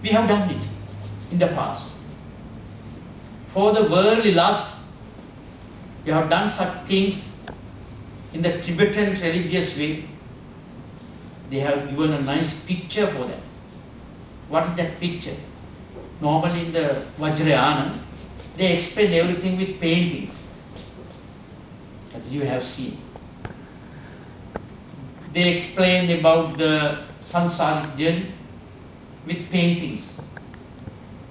We have done it in the past. For the worldly lust, we have done such things in the Tibetan religious way. They have given a nice picture for that. What is that picture? Normally in the Vajrayana, they explain everything with paintings, as you have seen. They explain about the samsaric journey with paintings.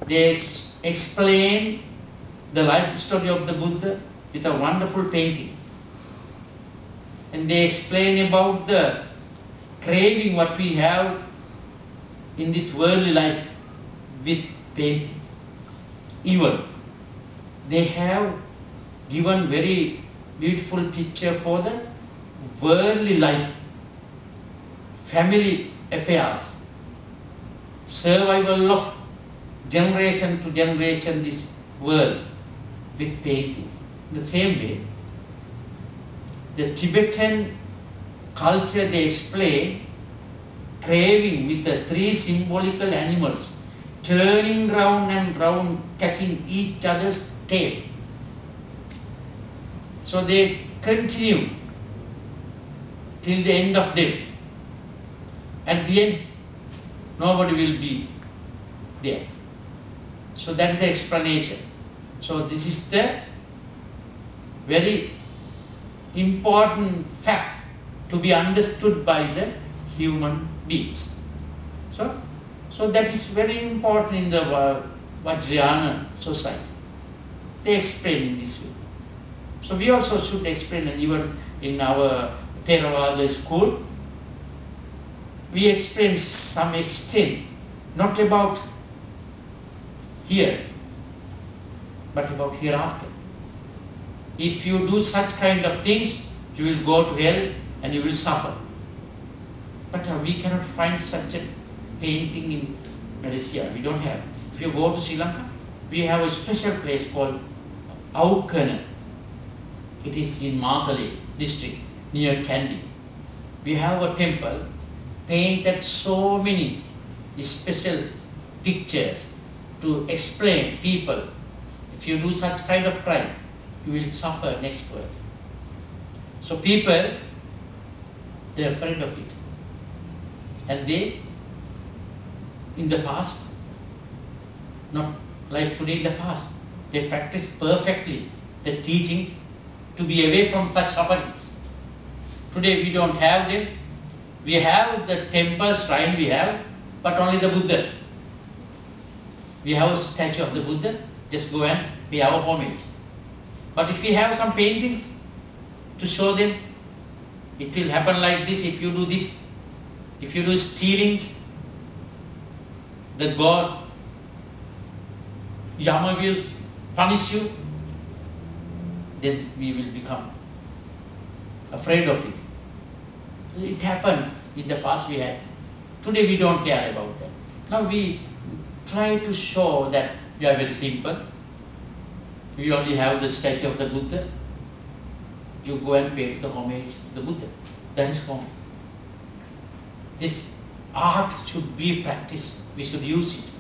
They explain the life story of the Buddha with a wonderful painting. And they explain about the craving what we have in this worldly life with paintings. Even they have given very beautiful picture for the worldly life, family affairs, survival of generation to generation this world with paintings. In the same way, the Tibetan culture, they explain craving with the three symbolical animals turning round and round, catching each other's tail. So they continue till the end of them. At the end, nobody will be there. So that is the explanation. So this is the very important fact to be understood by the human beings. So that is very important in the Vajrayana society. They explain in this way. So we also should explain, and even in our Theravada school, we explain some extent, not about here, but about hereafter. If you do such kind of things, you will go to hell and you will suffer. But we cannot find such a painting in Malaysia. We don't have. If you go to Sri Lanka, we have a special place called Aukana. It is in Matale district near Kandy. We have a temple painted so many special pictures to explain people, if you do such kind of crime, you will suffer next world. So people, they are afraid of it. And they, in the past, not like today in the past, they practice perfectly the teachings to be away from such sufferings. Today we don't have them. We have the temple, shrine we have, but only the Buddha. We have a statue of the Buddha, just go and pay our homage. But if we have some paintings to show them, it will happen like this if you do this. If you do stealings, the God, Yama will punish you, then we will become afraid of it. It happened in the past we had. Today we don't care about that. Now we try to show that we are very simple. We only have the statue of the Buddha. You go and pay the homage to the Buddha. That is wrong. This art should be practiced. We should use it.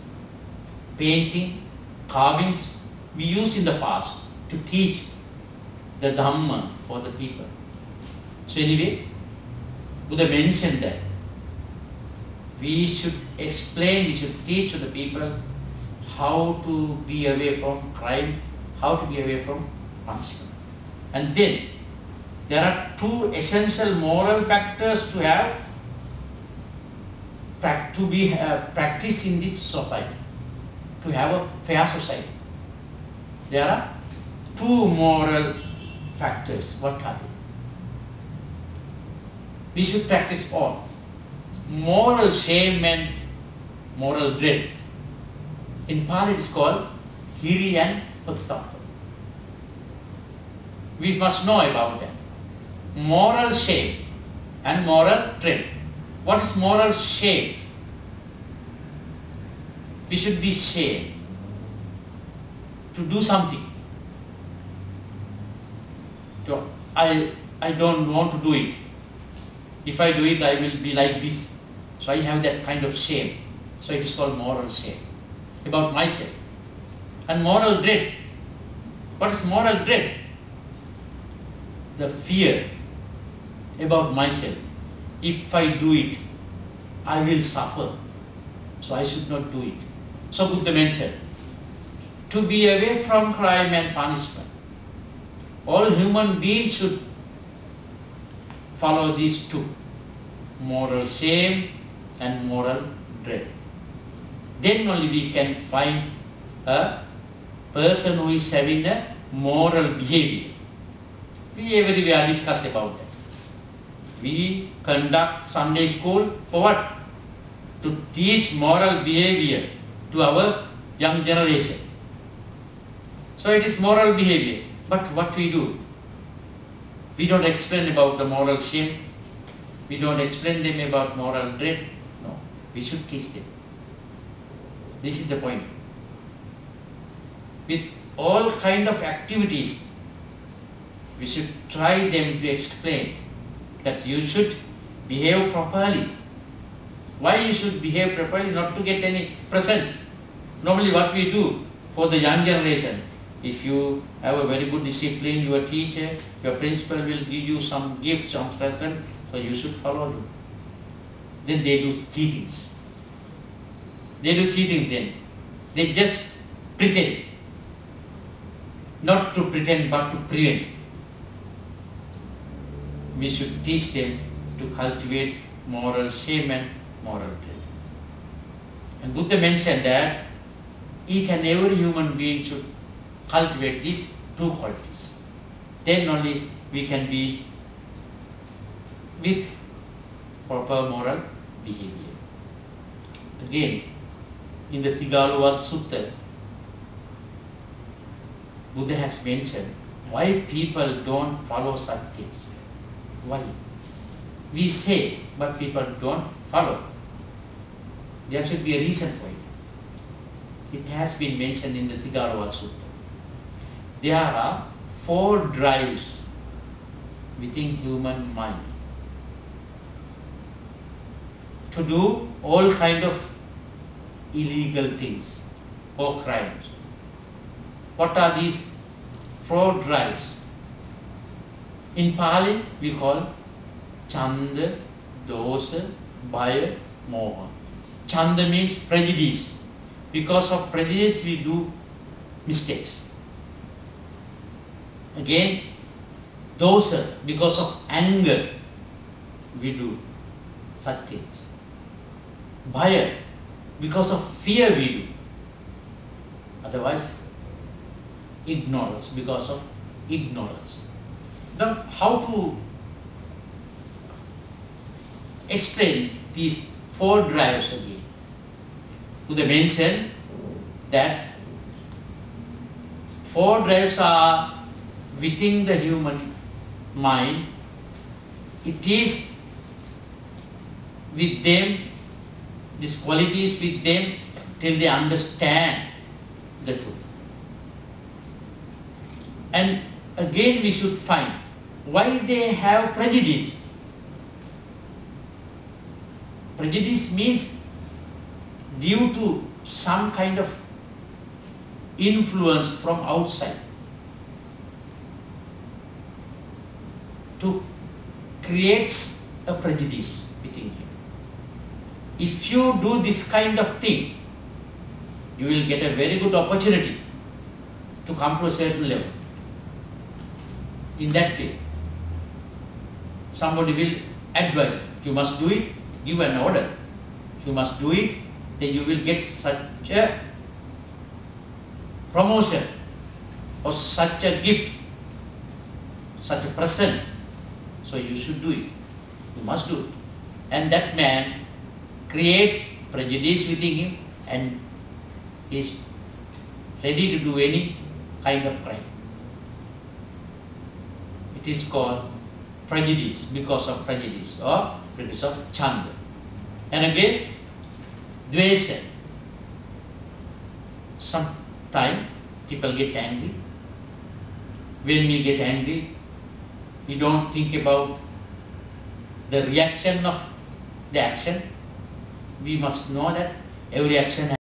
Painting, carvings, we used in the past to teach the Dhamma for the people. So anyway, Buddha mentioned that we should explain, we should teach to the people how to be away from crime, how to be away from punishment. And then there are two essential moral factors to have practiced in this society, to have a fair society. There are two moral factors. What are they? We should practice all. Moral shame and moral dread. In Pali it is called hiri and uttappa. We must know about that. Moral shame and moral dread. What is moral shame? We should be ashamed to do something. I don't want to do it. If I do it, I will be like this. So I have that kind of shame. So it is called moral shame about myself. And moral dread. What is moral dread? The fear about myself. If I do it, I will suffer. So I should not do it. So Buddha mentioned, to be away from crime and punishment, all human beings should follow these two, moral shame and moral dread. Then only we can find a person who is having a moral behavior. We everywhere discuss about that. We conduct Sunday school for what? To teach moral behavior to our young generation. So it is moral behavior. But what we do? We don't explain about the moral shame. We don't explain them about moral dread. No, we should teach them. This is the point. With all kind of activities, we should try them to explain that you should behave properly. Why you should behave properly? Not to get any present. Normally what we do for the young generation, if you have a very good discipline, your teacher, your principal will give you some gifts, some present, so you should follow them. Then they do cheatings. They do cheating then. They just pretend. Not to pretend but to prevent. We should teach them to cultivate moral shame and moral dread. And Buddha mentioned that each and every human being should cultivate these two qualities. Then only we can be with proper moral behavior. Again, in the Sigaluvat Sutta, Buddha has mentioned why people don't follow such things. Why? We say, but people don't follow. There should be a reason for it. It has been mentioned in the Sigaluvat Sutta. There are 4 drives within human mind to do all kind of illegal things or crimes. What are these 4 drives? In Pali we call Chanda, Dosa, Bhaya, Moha. Chanda means prejudice. Because of prejudice we do mistakes. Again, Dosa, because of anger we do such things. Bhaya, because of fear we do. Otherwise, ignorance, because of ignorance. Then how to explain these 4 drives again? Buddha mentioned that 4 drives are within the human mind. It is with them, these qualities with them till they understand the truth. And again we should find why they have prejudice. Prejudice means due to some kind of influence from outside to create a prejudice within you. If you do this kind of thing, you will get a very good opportunity to come to a certain level. In that way, somebody will advise, you must do it, give an order. You must do it, then you will get such a promotion or such a gift, such a present. So you should do it. You must do it. And that man creates prejudice within him and is ready to do any kind of crime. It is called prejudice, because of prejudice or because of chanda. And again, dvesa. Sometimes people get angry. When we get angry, we don't think about the reaction of the action. We must know that every action